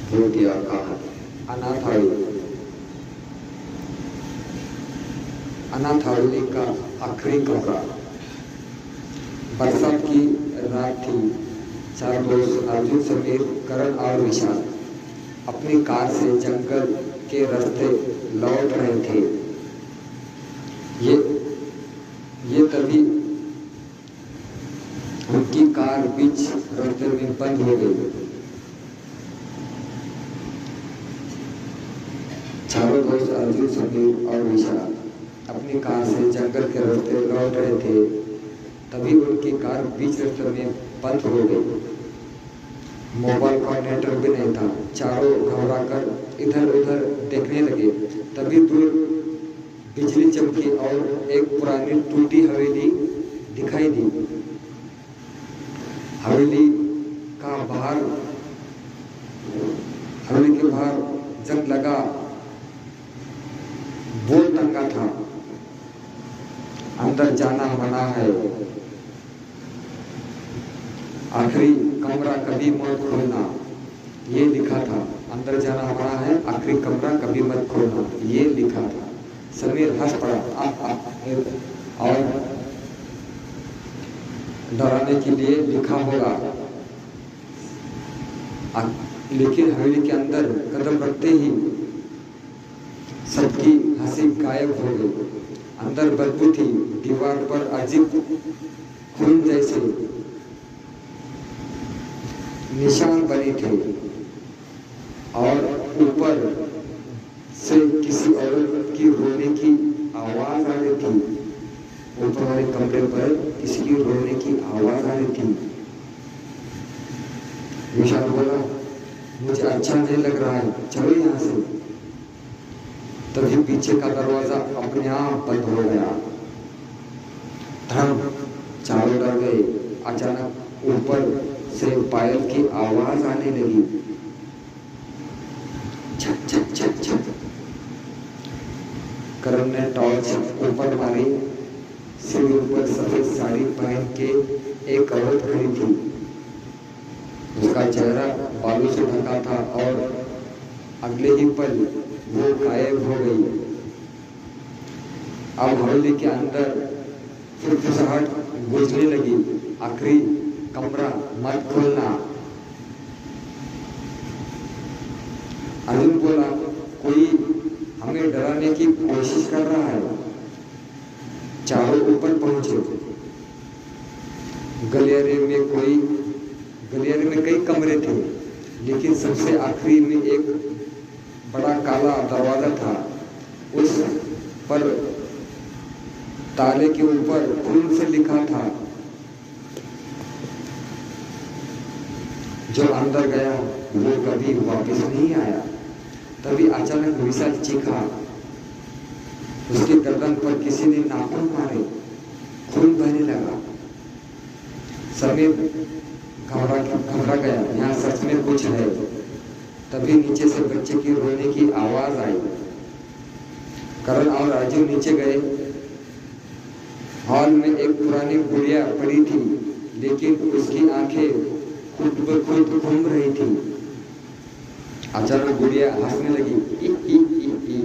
बोल दिया कहा। अनाथालय का आखिरी कमरा। बरसात की रात थी। चार दोस्त अर्जुन, समीर, करण और विशाल अपनी कार से जंगल के रास्ते लौट रहे थे। ये तभी उनकी कार बीच रास्ते में बंद हो गई। चारों दोस्त अर्जुन, समीर और विशाल अपनी कार से जंगल के रास्ते लौट रहे थे। तभी उनकी कार बीच रास्ते में बंद हो गई। मोबाइल का नेटवर्क भी नहीं था। चारों घबराकर इधर उधर देखने लगे। तभी दूर बिजली चमकी और एक पुरानी टूटी हवेली दिखाई दी। हवेली के बाहर जंग लगा बोर्ड टंगा था, अंदर जाना मना है, आखिरी कमरा कभी मत खोलना, ये लिखा था। अंदर जाना मना है, आखिरी कमरा कभी मत खोलना, ये लिखा था। समीर हंस पड़ा और डराने के लिए लिखा होगा। लेकिन हवेली के अंदर कदम रखते ही सबकी हंसी गायब हो गई। अंदर बदबू थी। दीवार पर अजीब खून जैसे निशान बने थे और ऊपर से किसी औरत की रोने की आवाज आ रही थी। ऊपर वाले कमरे पर किसी की रोने की आवाज आ रही थी। विशाल बोला, मुझे अच्छा नहीं लग रहा है, चलो यहाँ से। तभी पीछे का दरवाजा अपने आप बंद हो गया। धम, चारों डर गए। अचानक ऊपर से पायल की आवाज आने लगी। छक छक छक छक। करण ने टॉर्च ऊपर मारी। सीढ़ी ऊपर सफेद साड़ी पहन के एक औरत खड़ी थी। उसका चेहरा बालों से ढका था और अगले ही पल वो गायब हो गई। अब हवेली के अंदर फुसफुसाहट गूंजने लगी। आखिरी कमरा मत खोलना। अर्जुन बोला, कोई हमें डराने की कोशिश कर रहा है। चारों ऊपर पहुंचे। गलियारे में कई कमरे थे, लेकिन सबसे आखिरी में एक बड़ा काला दरवाजा था। उस पर ताले के ऊपर खून से लिखा था, जो अंदर गया वो कभी वापस नहीं आया। तभी अचानक विशाल चीखा। उसके गर्दन पर किसी ने नाखून मारे, खून बहने लगा। समीर घबरा गया, यहाँ सच में कुछ है। तभी नीचे से बच्चे की रोने की आवाज आई। करण और राजू नीचे गए। हॉल में एक पुरानी गुड़िया पड़ी थी, लेकिन उसकी आंखें खुद ब खुद घूम रही थी। अचानक गुड़िया हंसने लगी, ई, ई, ई, ई,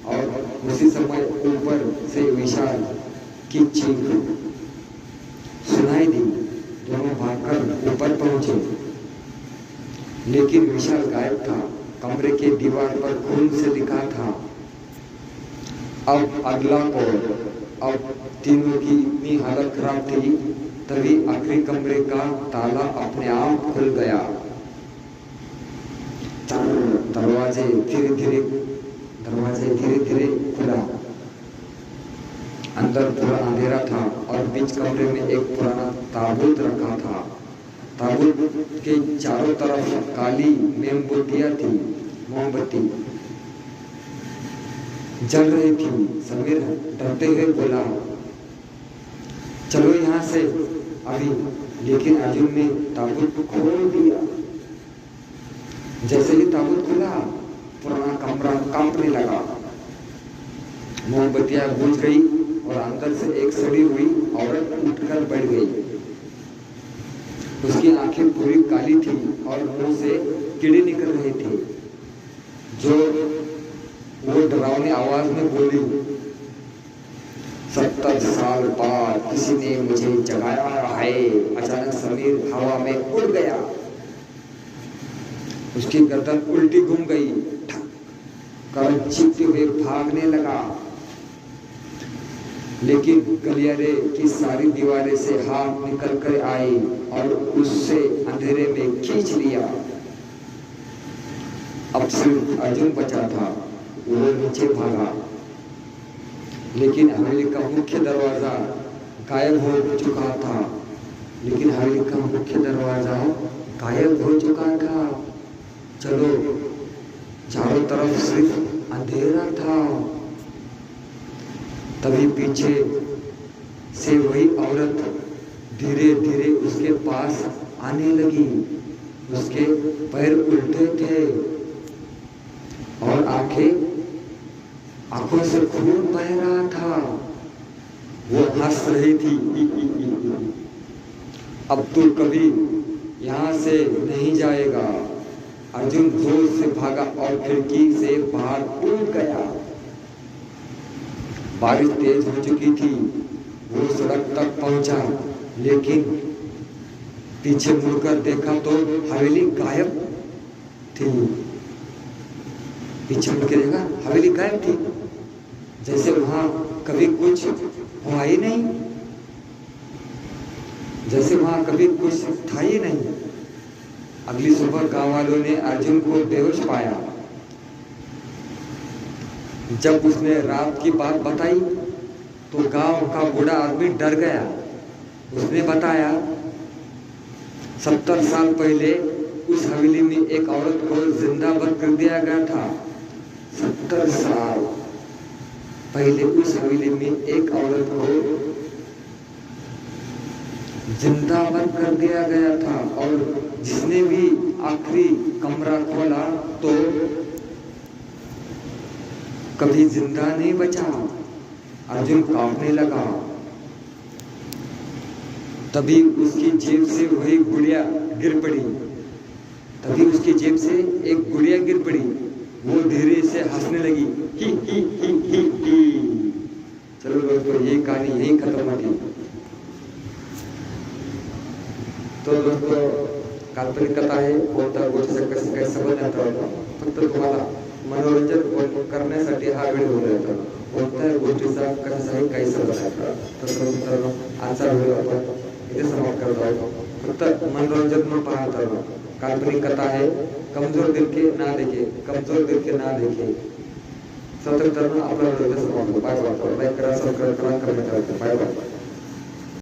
और उसी समय ऊपर से विशाल की चीख सुनाई दी। दोनों भागकर ऊपर पहुंचे, लेकिन विशाल गायब था। कमरे के दीवार पर खून से लिखा था, अब अगला कोड। अब तीनों की इतनी हालत खराब थी। तभी आखिरी कमरे का ताला अपने आप खुल गया। दरवाजे धीरे धीरे खुला। अंदर पूरा अंधेरा था और बीच कमरे में एक पुराना ताबूत रखा था। ताबूत के चारों तरफ काली मोमबत्तियां थी। मोमबत्ती जल रही थी। समीर डरते हुए बोला, चलो यहाँ से अभी। लेकिन अर्जुन ने ताबूत खोल दिया। जैसे ही ताबूत खुला, पुराना कमरा कांपने लगा। मोमबत्तियां बुझ गई और अंदर से एक सड़ी हुई औरत उठकर बैठ गई। उसकी आंखें पूरी काली थी और मुंह से कीड़े निकल रहे थे, जो वो डरावनी आवाज में बोली, 70 साल बाद किसी ने मुझे जगाया है। अचानक समीर हवा में उड़ गया, उसकी गर्दन उल्टी घूम गई, कर चीखते हुए भागने लगा, लेकिन गलियारे की सारी दीवारें से हाथ निकल कर आई और उससे अंधेरे में खींच लिया। अब सिर्फ अर्जुन बचा था, वो नीचे भागा, लेकिन हवेली का मुख्य दरवाजा गायब हो चुका था। लेकिन हवेली का मुख्य दरवाजा गायब हो चुका था। चलो, चारों तरफ सिर्फ अंधेरा था। तभी पीछे से वही औरत धीरे धीरे उसके पास आने लगी। उसके पैर उल्टे थे और आंखों से खून बह रहा था। वो हंस रही थी, अब तू कभी यहाँ से नहीं जाएगा। अर्जुन जोर से भागा और खिड़की से बाहर कूद गया। बारिश तेज हो चुकी थी, वो सड़क तक पहुंचा, लेकिन पीछे मुड़कर देखा तो हवेली गायब थी। पीछे मुड़ के देखा, हवेली गायब थी, जैसे वहां कभी कुछ हुआ ही नहीं, जैसे वहां कभी कुछ था ही नहीं। अगली सुबह गांव वालों ने अर्जुन को बेहोश पाया। जब उसने रात की बात बताई तो गांव का बूढ़ा आदमी डर गया। उसने बताया, 70 साल पहले उस हवेली में एक औरत को जिंदा बंद कर दिया गया था। 70 साल पहले उस हवेली में एक औरत को जिंदा बंद कर दिया गया था, और जिसने भी आखिरी कमरा खोला तो कभी जिंदा नहीं बचा। अर्जुन कांपने लगा। तभी उसकी जेब से वही गुड़िया गिर पड़ी। तभी उसकी जेब से एक गुड़िया गिर पड़ी। वो धीरे से हंसने लगी, ही ही ही ही ही। चलो दोस्तों, ये कहानी यही खत्म होती। तो दोस्तों, काल्पनिक कथा है, कोणत्या गोष्टीचा कसं काही संबंध नव्हता, फक्त तुम्हाला मनोरंजन करण्यासाठी हा व्हिडिओ होता। कोणत्या गोष्टीचा कशाचाही काही संबंध नव्हता। तर मित्रांनो, आजचा व्हिडिओ आपण इथे समाप्त करत आहोत। फक्त मनोरंजन म्हणून पाहत आहोत। काल्पनिक कथा है, कमजोर दिल के ना देखे, कमजोर दिल के ना देखे। स्वतंत्र आपला व्हिडिओ समाप्त। Bye bye. लाईक करा, सबस्क्राईब करा, कमेंट करा। Bye bye.